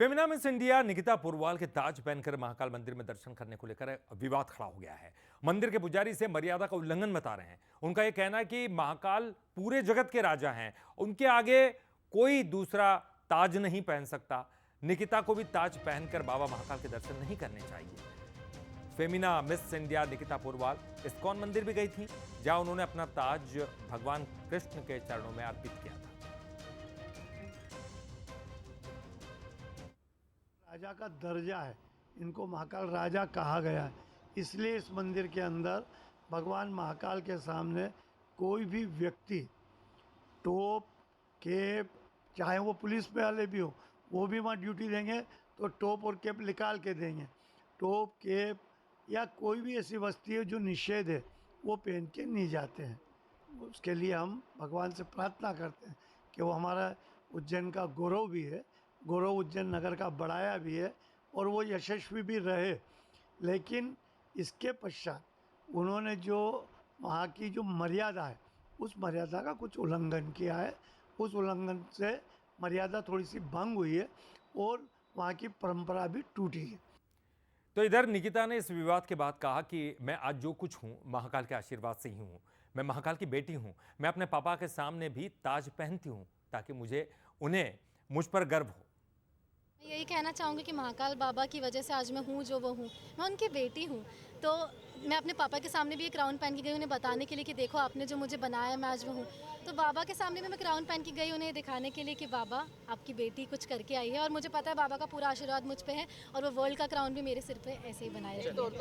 Femina miss India Nikita Purwal के ताज पहनकर महाकाल मंदिर में दर्शन करने को लेकर विवाद खड़ा हो गया है। मंदिर के पुजारी से मर्यादा का उल्लंघन बता रहे हैं। उनका यह कहना है कि महाकाल पूरे जगत के राजा हैं, उनके आगे कोई दूसरा ताज नहीं पहन सकता। निकिता को भी ताज पहनकर बाबा महाकाल के दर्शन नहीं करने चाहिए। Femina miss India Nikita Purwal ISKCON मंदिर भी गई थी, जहां उन्होंने अपना ताज भगवान कृष्ण के चरणों में अर्पित किया था। राजा का दर्जा है, इनको महाकाल राजा कहा गया है। इसलिए इस मंदिर के अंदर भगवान महाकाल के सामने कोई भी व्यक्ति टोप केप, चाहे वो पुलिस वाले भी हो, वो भी वहाँ ड्यूटी देंगे तो टोप और केप निकाल के देंगे। टोप केप या कोई भी ऐसी वस्तु है जो निषेध है, वो पहन के नहीं जाते हैं। उसके लिए हम भगवान से प्रार्थना करते हैं कि वो हमारा उज्जैन का गौरव भी है, गौरव उज्जैन नगर का बढ़ाया भी है और वो यशस्वी भी रहे। लेकिन इसके पश्चात उन्होंने जो वहाँ की जो मर्यादा है, उस मर्यादा का कुछ उल्लंघन किया है। उस उल्लंघन से मर्यादा थोड़ी सी भंग हुई है और वहाँ की परंपरा भी टूटी है। तो इधर निकिता ने इस विवाद के बाद कहा कि मैं आज जो कुछ हूं महाकाल के आशीर्वाद से ही हूं। मैं महाकाल की बेटी हूं। मैं अपने पापा के सामने भी ताज पहनती हूं ताकि उन्हें मुझ पर गर्व हो। मैं यही कहना चाहूँगी कि महाकाल बाबा की वजह से आज मैं हूँ जो वो हूँ। मैं उनकी बेटी हूँ, तो मैं अपने पापा के सामने भी ये क्राउन पहन के गई उन्हें बताने के लिए कि देखो आपने जो मुझे बनाया, मैं आज वो हूँ। तो बाबा के सामने भी मैं क्राउन पहन के गई उन्हें दिखाने के लिए कि बाबा आपकी बेटी कुछ करके आई है और मुझे पता है बाबा का पूरा आशीर्वाद मुझ पे है और वो वर्ल्ड का क्राउन भी मेरे सिर पे ऐसे ही बनाए रहेंगे।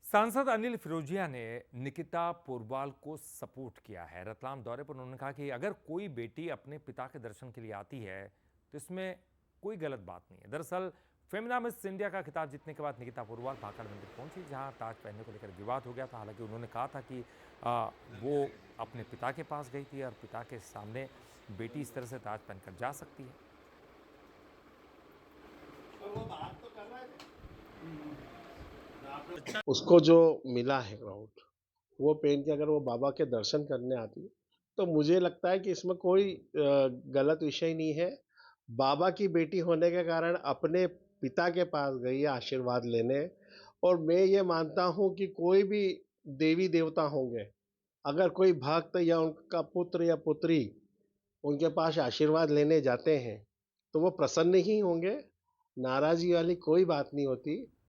सांसद अनिल फिरोजिया ने निकिता पुरवाल को सपोर्ट किया है। रतलाम दौरे पर उन्होंने कहा कि अगर कोई बेटी अपने पिता के दर्शन के लिए आती है तो इसमें कोई गलत बात नहीं है। दरअसल फेमिना मिस इंडिया का खिताब जीतने के बाद निकिता पुरवाल महाकाल मंदिर पहुंची, जहां ताज पहनने को लेकर विवाद हो गया था। हालांकि उन्होंने कहा था कि वो अपने पिता के पास गई थी और पिता के सामने बेटी इस तरह से ताज पहनकर जा सकती है। उसको जो मिला है ग्राउंड, वो पहन के अगर वो बाबा के दर्शन करने आती है तो मुझे लगता है कि इसमें कोई गलत विषय नहीं है। बाबा की बेटी होने के कारण अपने पिता के पास गई है आशीर्वाद लेने। और मैं ये मानता हूँ कि कोई भी देवी देवता होंगे, अगर कोई भक्त या उनका पुत्र या पुत्री उनके पास आशीर्वाद लेने जाते हैं तो वो प्रसन्न ही होंगे। नाराजगी वाली कोई बात नहीं होती।